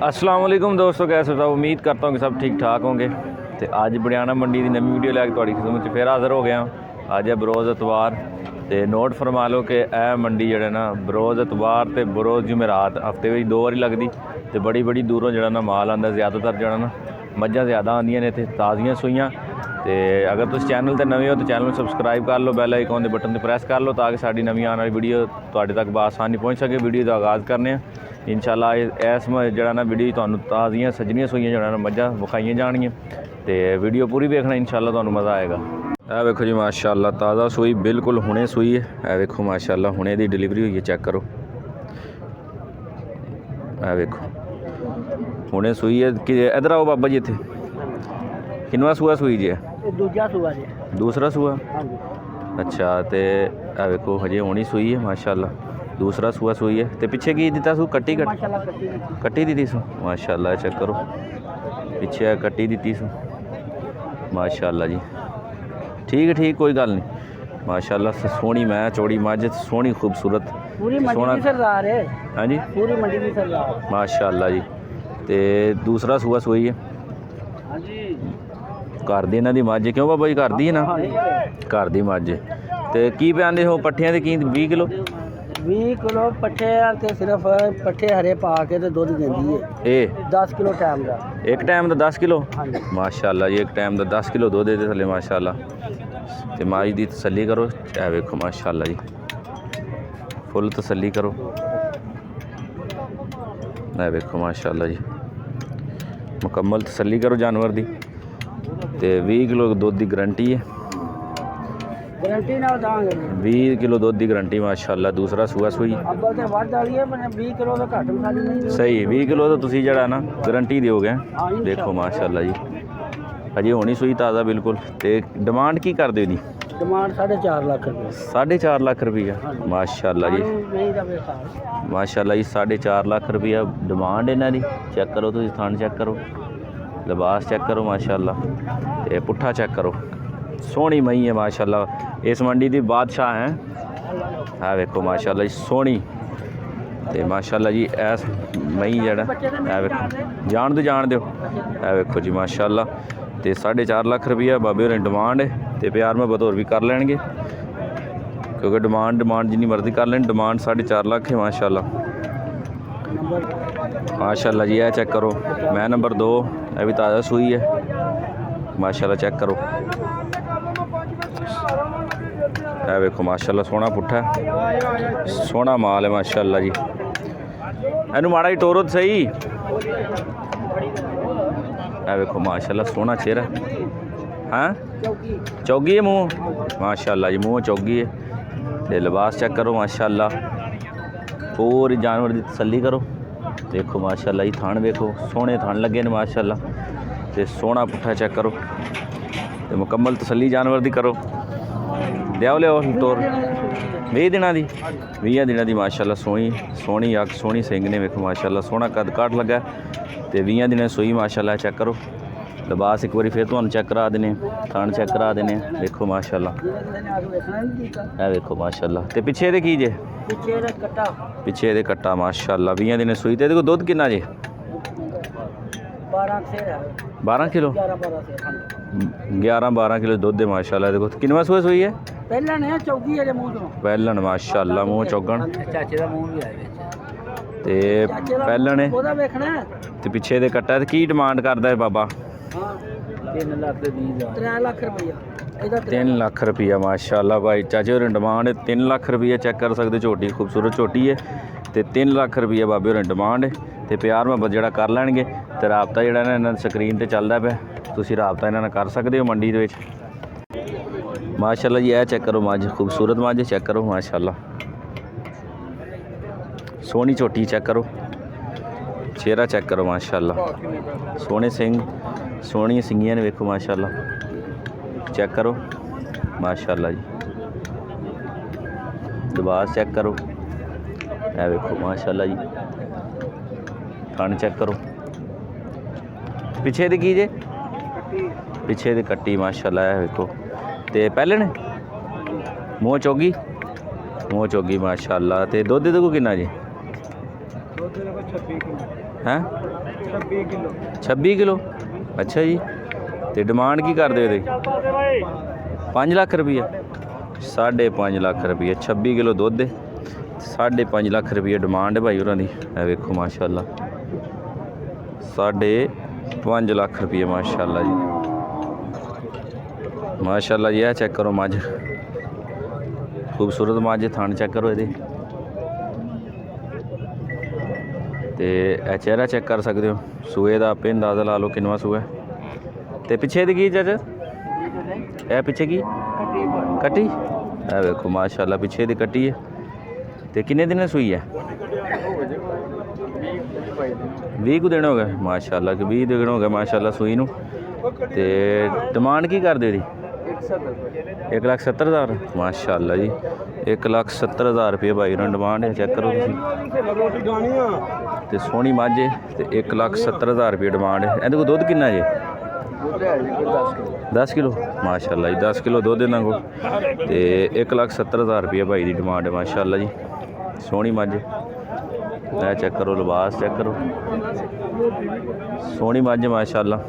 अस्सलाम वालेकुम दोस्तों, कैसे हो? उम्मीद करता हूँ कि सब ठीक ठाक होंगे। तो अज बड़ियाना मंडी की नवी वीडियो लैके थोड़ी खिदमत फिर हाज़र हो गया। अज है बरोज़ एतवार। तो नोट फरमा लो कि यह मंडी जो ना बरोज़ एतवार तो बरोज़ जुमेरात हफ्ते में 2 बारी लगती। तो बड़ी बड़ी दूरों जो ना माल आता, ज़्यादातर जो ना मझां ज़्यादा आंदियां ने इत्थे ताज़ियां सूइयां। तो अगर तुम चैनल पर नवे हो तो चैनल सबसक्राइब कर लो, बैल आइकॉन के बटन पर प्रेस कर लो ताकि साड़ी नवी आने वाली वीडियो तुहाडे तक बआसानी पहुँच सके। वीडियो का आगाज़ करने इंशाल्लाह इस जरा ना वीडियो तुहानू ताज़ियां सजनियां सूइयां जो ना मझां विखाइयां जानियां। तो वीडियो पूरी देखना, इंशाल्लाह तुहानू मज़ा आएगा। यह देखो जी माशाल्लाह ताज़ा सूई बिल्कुल हुणे सूई है। यह देखो माशाल्लाह हुणे दी डिलीवरी हुई है, चेक करो। यह देखो हुणे सूई है कि इधर आओ बाबा जी, इत्थे किनवा सूआ सूई जी? दूजा सूआ जी। दूसरा सूआ? हाँ जी। अच्छा, तो यह देखो हजे होनी सूई है माशाल्लाह, दूसरा सूआ सूई है। तो पिछे की दिता सू? कट्टी कट्टी दी सू माशाल्लाह, चेक करो पिछे कट्टी दी सू माशाल्लाह जी। ठीक है, ठीक, कोई गल नहीं माशाल्लाह। सोहनी मैं चौड़ी मझ, सोहनी खूबसूरत, पूरी मंडी की सरदार है। हाँ जी, पूरी मंडी की सरदार माशाल्लाह जी। तो दूसरा सूआ सूई है हाँ जी। घर दी इन्हां दी मझ, क्यों बाबा जी? घर दी है ना, घर दी मझ। तो की पाते हो पट्ठियां की 20 किलो? 20 किलो पट्ठे ते सिर्फ पट्ठे हरे पा के ते दुध देंदी है। ए 10 किलो टाइम का, एक टाइम का 10 किलो? हाँ जी। माशाल्लाह जी, एक टाइम का 10 किलो दुध दे थले माशाल्लाह। तो माई दी तसल्ली करो, ए वेखो माशाल्लाह जी, फुल तसल्ली करो। ए वेखो माशाल्लाह जी, मुकम्मल तसल्ली करो जानवर दी। तो 20 किलो दुध की गारंटी है, गारंटी ना दांगे। 20 किलो दुध की गारंटी माशाल्लाह। दूसरा सूआ सूई अब्बल ते वध वाली है, पर 20 किलो तो घट खाली नहीं। सही 20 किलो तो तुसी जड़ा ना गारंटी दोगे। हाँ जी, देखो माशाल्लाह जी, अजे होनी सूई ताज़ा बिल्कुल। तो डिमांड की कर दे दी? डिमांड 4.5 लाख रुपये। 4.5 लाख रुपया माशाल्लाह जी, नहीं का बेकार माशाल्लाह जी। 4.5 लाख रुपया डिमांड इन्हां दी। चेक करो तुसीं, थान चेक करो, लिबास चेक करो माशाल्लाह। ते पुट्ठा चेक करो, सोहनी मई है माशाल्लाह। इस मंडी दी बादशाह है। है वेखो माशाल्लाह जी, सोहनी। तो माशाल्लाह जी ऐस मई जड़ा है वेखो, जान दो है वेखो जी माशाल्लाह। तो 4.5 लाख रुपया बाबे होरें डिमांड है। तो प्यार में बतौर भी कर लेंगे, क्योंकि डिमांड जिन्नी मर्जी कर लें। डिमांड 4.5 लाख है माशाल्लाह। माशाल्लाह जी, यह चेक करो मैं नंबर 2, यह भी ताज़ा सूई है माशाल्लाह। चेक करो, यह देखो माशाल्लाह, सोहना पुट्ठा है, सोहना माल है माशाल्लाह जी। इनू माड़ा जी टोरो तो सही। यह देखो माशाल्लाह, सोहना चेहरा। हाँ चौगी है मुँह माशाल्लाह जी, मुँह चौगी है। तो लिबास चेक करो माशाल्लाह, पूरी जानवर की तसल्ली करो। देखो माशाल्लाह जी, थान देखो सोहने थान लगे ने माशाल्लाह। तो सोहना पुट्ठा चेक करो, तो मुकम्मल तसल्ली जानवर की करो। लियाओ टोर 20 दिनों की, 20 दिनों की माशाल्लाह। सोहनी अग, सोहनी सिंग ने वेखो माशाल्लाह, सोहना कद काट लगा। तो 20 दिनों सूई माशाल्लाह। चेक करो लिबास एक बार फिर तुहानू चेक करा देने, थान चेक करा देने। देखो माशाल्लाह, है देखो माशाल्लाह। तो पिछे दे की जे? पिछे दे कट्टा माशाल्लाह। 20 दिनों सूई। तो दुध कितना जे? 12 किलो, 11-12 किलो दुध है माशाल्लाह। देखो किनवा सूआ सूई है? पहलन माशाल्लाह, मुँह चौगन। तो पहलन है तो पिछे दे कट्टा। तो की डिमांड करता है बाबा? 3 लाख रुपया माशाल्लाह भाई। चाचे होरें डिमांड है 3 लाख रुपया। चेक कर सकते, झोटी खूबसूरत झोटी है। तो 3 लाख रुपया बाबे होरें डिमांड है। तो प्यार मुहब्बत जड़ा कर लैणगे। तो राबता जड़ा ना इन्हां स्क्रीन पर चलता पे, तुसीं राबता इन्हां नाल कर सकते हो मंडी दे विच माशाल्लाह जी। यह चेक करो मझ, खूबसूरत मझ चेक करो माशाल्लाह, सोहनी झोटी चेक करो, चेहरा चेक करो माशाल्लाह। सोहने सिंह, सोहनी सिंगियां ने वेखो माशाल्लाह। चेक करो माशाल्लाह जी, लिबास चेक करो, है वेखो माशाल्लाह जी। थान चेक करो, पिछे दी की जे? पिछे दी कट्टी माशाल्लाह। है वेखो। तो पहले ने मूँह चौगी माशाल्लाह। तो दुध दे को किन्ना जी? हैं 26 किलो अच्छा जी। तो डिमांड की कर दे 5 लाख रुपये 5.5 लाख रुपये 26 किलो दुध 5.5 लाख रुपये डिमांड है भाई उन्होंने वेखो माशाल्लाह 5.5 लाख रुपये माशाल्लाह जी माशाल्लाह जी। चेक करो मझ खूबसूरत मझ थान चेक करो ये तो चेहरा चेक कर सकते हो सूए का आपे अंदाज़ा ला लो किनवा सूआ तो पिछे दी की जज ए पिछे की कट्टी ए देखो माशाल्लाह पिछे दी कट्टी है तो किन्ने दिन सूई है 20 दिन हो गए माशाल्लाह कि 20 दिन हो गए माशाल्लाह सूई नूं ते डिमांड की कर दे दी 1,70,000 माशाल्लाह जी 1,70,000 रुपये भाई उन्होंने डिमांड है चेक करो तो सोहनी मझ है तो 1,70,000 रुपये डिमांड है इहदे कोल दुध किन्ना जे 10 किलो माशाल्लाह जी 10 किलो दुध इन्हां कोल ते 1,70,000 रुपये भाई की डिमांड है माशाल्लाह जी सोहनी मझ चेक करो लिबास चेक करो सोहनी मझ माशाल्लाह